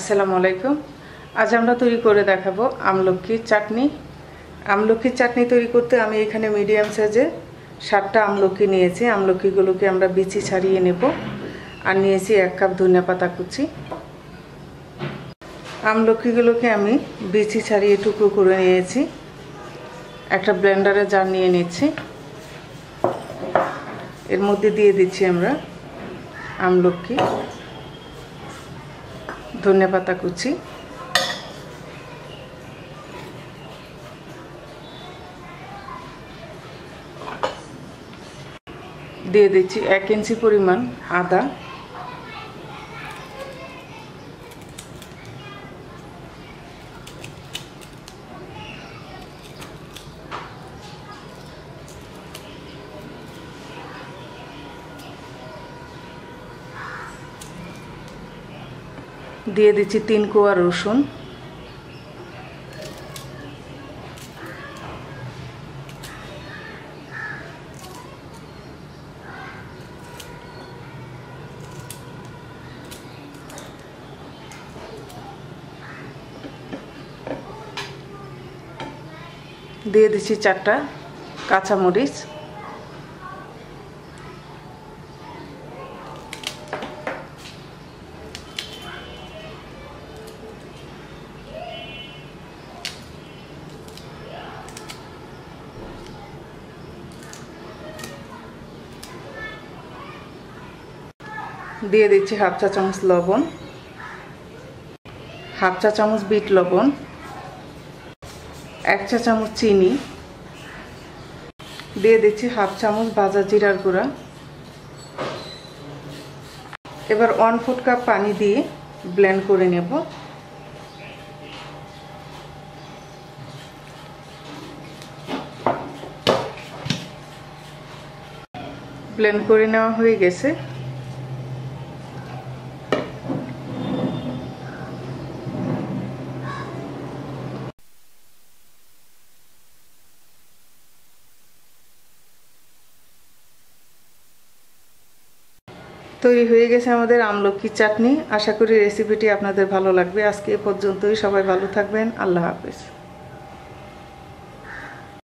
আসসালামু আলাইকুম। আজ আমরা তৈরি করে দেখাবো আমলকির চাটনি। আমলকির চাটনি তৈরি করতে আমি এখানে মিডিয়াম সাইজে 7টা আমলকি নিয়েছি। আমলকিগুলোকে আমরা বিচি ছাড়িয়ে নেব। আর নিয়েছি 1 কাপ ধনিয়াপাতা কুচি। আমলকিগুলোকে আমি বিচি ছাড়িয়ে টুকরো করে নিয়েছি। একটা ব্লেন্ডারে জার নিয়ে নিচ্ছি। এর মধ্যে দিয়ে দিচ্ছি আমরা আমলকি, ধনিয়াপাতা কুচি, দিয়ে দিচ্ছি 1 ইঞ্চি পরিমাণ আদা, দিয়ে দিচ্ছি 3 কোয়া রসুন, দিয়ে দিচ্ছি 4টা কাঁচামরিচ, দিয়ে দিচ্ছি 1/2 চা চামচ লবণ, 1/2 চা চামচ বিট লবণ, 1 চা চামচ চিনি, দিয়ে দিচ্ছি 1/2 চামচ ভাজা জিরার গুঁড়া। এবার 1/4 কাপ পানি দিয়ে ব্লেন্ড করে নেব। ব্লেন্ড করে নেওয়া হয়ে গেছে। তৈরি হয়ে গেছে আমাদের আমলকি চাটনি। আশা করি রেসিপিটি আপনাদের ভালো লাগবে। আজকে এ পর্যন্তই। সবাই ভালো থাকবেন। আল্লাহ হাফেজ।